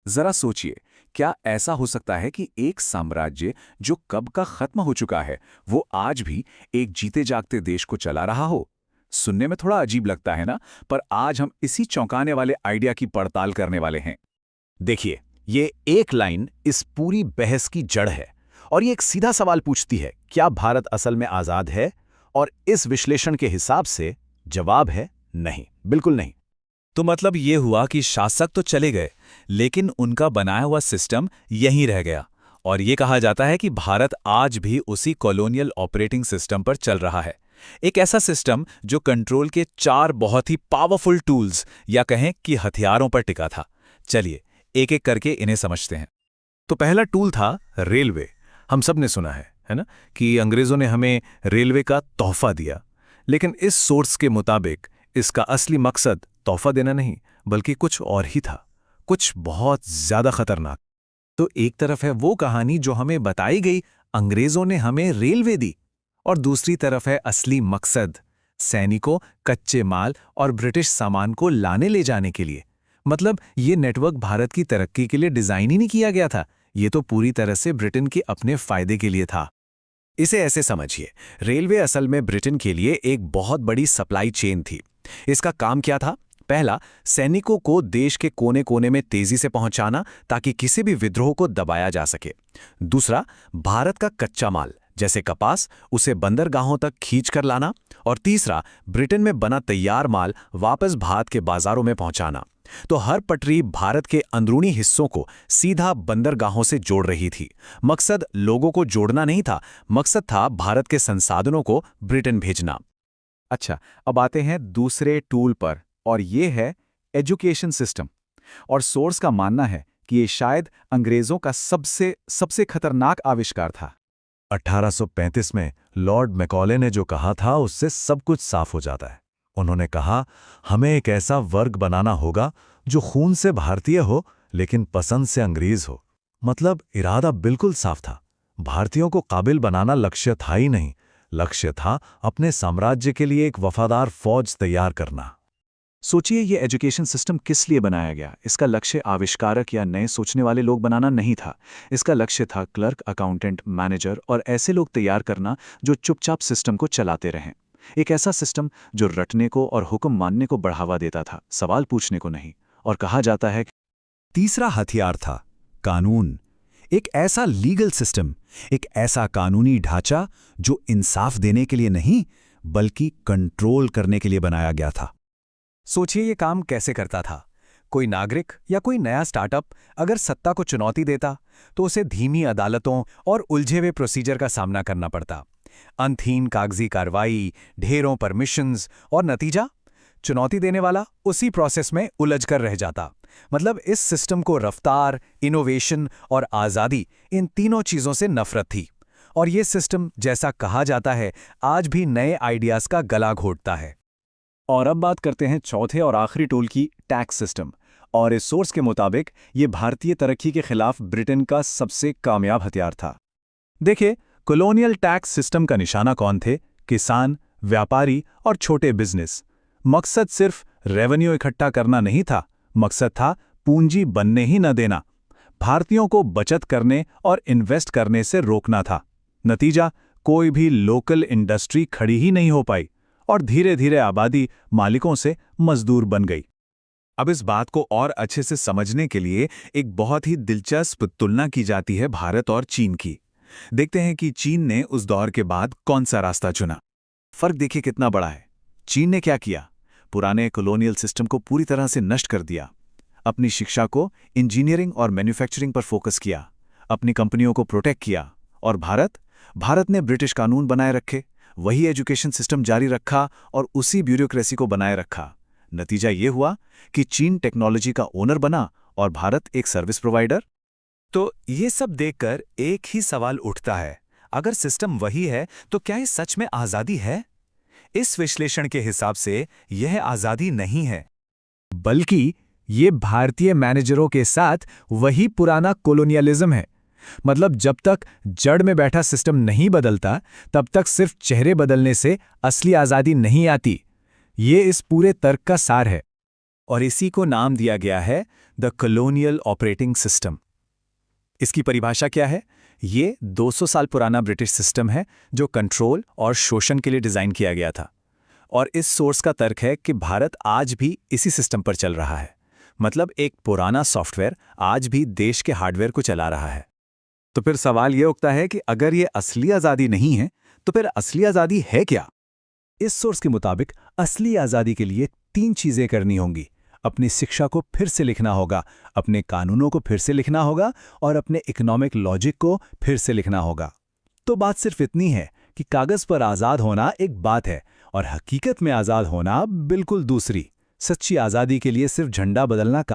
जरा सोचिए, क्या ऐसा हो सकता है कि एक साम्राज्य जो कब का खत्म हो चुका है, वो आज भी एक जीते जागते देश को चला रहा हो? सुनने में थोड़ा अजीब लगता है ना, पर आज हम इसी चौंकाने वाले आइडिया की पड़ताल करने वाले हैं। देखिए, ये एक लाइन इस पूरी बहस की जड़ है और ये एक सीधा सवाल पूछती है, क्या भारत असल में आजाद है? और इस विश्लेषण के हिसाब से जवाब है नहीं, बिल्कुल नहीं। तो मतलब ये हुआ कि शासक तो चले गए, लेकिन उनका बनाया हुआ सिस्टम यहीं रह गया। और ये कहा जाता है कि भारत आज भी उसी कॉलोनियल ऑपरेटिंग सिस्टम पर चल रहा है। एक ऐसा सिस्टम जो कंट्रोल के 4 बहुत ही पावरफुल टूल्स या कहें कि हथियारों पर टिका था। चलिए एक एक करके इन्हें समझते हैं। तो पहला टूल था रेलवे। हम सब ने सुना है ना, कि अंग्रेजों ने हमें रेलवे का तोहफा दिया। लेकिन इस सोर्स के मुताबिक इसका असली मकसद तोहफा देना नहीं, बल्कि कुछ और ही था, कुछ बहुत ज्यादा खतरनाक। तो एक तरफ है वो कहानी जो हमें बताई गई, अंग्रेजों ने हमें रेलवे दी, और दूसरी तरफ है असली मकसद, सैनिकों, कच्चे माल और ब्रिटिश सामान को लाने ले जाने के लिए। मतलब ये नेटवर्क भारत की तरक्की के लिए डिजाइन ही नहीं किया गया था, ये तो पूरी तरह से ब्रिटेन के अपने फायदे के लिए था। इसे ऐसे समझिए, रेलवे असल में ब्रिटेन के लिए एक बहुत बड़ी सप्लाई चेन थी। इसका काम क्या था? पहला, सैनिकों को देश के कोने कोने में तेजी से पहुंचाना ताकि किसी भी विद्रोह को दबाया जा सके। दूसरा, भारत का कच्चा माल जैसे कपास उसे बंदरगाहों तक खींच कर लाना। और तीसरा, ब्रिटेन में बना तैयार माल वापस भारत के बाजारों में पहुंचाना। तो हर पटरी भारत के अंदरूनी हिस्सों को सीधा बंदरगाहों से जोड़ रही थी। मकसद लोगों को जोड़ना नहीं था, मकसद था भारत के संसाधनों को ब्रिटेन भेजना। अच्छा, अब आते हैं दूसरे टूल पर, और ये है एजुकेशन सिस्टम। और सोर्स का मानना है कि ये शायद अंग्रेजों का सबसे सबसे खतरनाक आविष्कार था। 1835 में लॉर्ड मैकॉले ने जो कहा था उससे सब कुछ साफ हो जाता है। उन्होंने कहा, हमें एक ऐसा वर्ग बनाना होगा जो खून से भारतीय हो लेकिन पसंद से अंग्रेज हो। मतलब इरादा बिल्कुल साफ था। भारतीयों को काबिल बनाना लक्ष्य था ही नहीं, लक्ष्य था अपने साम्राज्य के लिए एक वफादार फौज तैयार करना। सोचिए, ये एजुकेशन सिस्टम किस लिए बनाया गया? इसका लक्ष्य आविष्कारक या नए सोचने वाले लोग बनाना नहीं था। इसका लक्ष्य था क्लर्क, अकाउंटेंट, मैनेजर और ऐसे लोग तैयार करना जो चुपचाप सिस्टम को चलाते रहें। एक ऐसा सिस्टम जो रटने को और हुक्म मानने को बढ़ावा देता था, सवाल पूछने को नहीं। और कहा जाता है तीसरा हथियार था कानून। एक ऐसा लीगल सिस्टम, एक ऐसा कानूनी ढांचा जो इंसाफ देने के लिए नहीं बल्कि कंट्रोल करने के लिए बनाया गया था। सोचिए ये काम कैसे करता था। कोई नागरिक या कोई नया स्टार्टअप अगर सत्ता को चुनौती देता तो उसे धीमी अदालतों और उलझे हुए प्रोसीजर का सामना करना पड़ता। अंतहीन कागजी कार्रवाई, ढेरों परमिशंस और नतीजा, चुनौती देने वाला उसी प्रोसेस में उलझ कर रह जाता। मतलब इस सिस्टम को रफ्तार, इनोवेशन और आज़ादी, इन तीनों चीज़ों से नफरत थी। और ये सिस्टम, जैसा कहा जाता है, आज भी नए आइडियाज़ का गला घोटता है। और अब बात करते हैं चौथे और आखिरी टूल की, टैक्स सिस्टम। और इस सोर्स के मुताबिक ये भारतीय तरक्की के खिलाफ ब्रिटेन का सबसे कामयाब हथियार था। देखिए, कॉलोनियल टैक्स सिस्टम का निशाना कौन थे? किसान, व्यापारी और छोटे बिजनेस। मकसद सिर्फ रेवेन्यू इकट्ठा करना नहीं था, मकसद था पूंजी बनने ही न देना, भारतीयों को बचत करने और इन्वेस्ट करने से रोकना था। नतीजा, कोई भी लोकल इंडस्ट्री खड़ी ही नहीं हो पाई और धीरे धीरे आबादी मालिकों से मजदूर बन गई। अब इस बात को और अच्छे से समझने के लिए एक बहुत ही दिलचस्प तुलना की जाती है भारत और चीन की। देखते हैं कि चीन ने उस दौर के बाद कौन सा रास्ता चुना। फर्क देखिए कितना बड़ा है। चीन ने क्या किया? पुराने कॉलोनियल सिस्टम को पूरी तरह से नष्ट कर दिया। अपनी शिक्षा को इंजीनियरिंग और मैन्युफैक्चरिंग पर फोकस किया, अपनी कंपनियों को प्रोटेक्ट किया। और भारत ने ब्रिटिश कानून बनाए रखे, वही एजुकेशन सिस्टम जारी रखा और उसी ब्यूरोक्रेसी को बनाए रखा। नतीजा ये हुआ कि चीन टेक्नोलॉजी का ओनर बना और भारत एक सर्विस प्रोवाइडर। तो ये सब देखकर एक ही सवाल उठता है, अगर सिस्टम वही है तो क्या ये सच में आज़ादी है? इस विश्लेषण के हिसाब से यह आज़ादी नहीं है, बल्कि ये भारतीय मैनेजरों के साथ वही पुराना कॉलोनियलिज्म है। मतलब जब तक जड़ में बैठा सिस्टम नहीं बदलता, तब तक सिर्फ चेहरे बदलने से असली आज़ादी नहीं आती। ये इस पूरे तर्क का सार है। और इसी को नाम दिया गया है द कॉलोनियल ऑपरेटिंग सिस्टम। इसकी परिभाषा क्या है? ये 200 साल पुराना ब्रिटिश सिस्टम है जो कंट्रोल और शोषण के लिए डिज़ाइन किया गया था। और इस सोर्स का तर्क है कि भारत आज भी इसी सिस्टम पर चल रहा है। मतलब एक पुराना सॉफ्टवेयर आज भी देश के हार्डवेयर को चला रहा है। तो फिर सवाल ये उठता है कि अगर ये असली आज़ादी नहीं है तो फिर असली आज़ादी है क्या? इस सोर्स के मुताबिक असली आज़ादी के लिए 3 चीज़ें करनी होंगी। अपनी शिक्षा को फिर से लिखना होगा, अपने कानूनों को फिर से लिखना होगा और अपने इकोनॉमिक लॉजिक को फिर से लिखना होगा। तो बात सिर्फ इतनी है कि कागज़ पर आज़ाद होना एक बात है और हकीकत में आज़ाद होना बिल्कुल दूसरी। सच्ची आज़ादी के लिए सिर्फ झंडा बदलना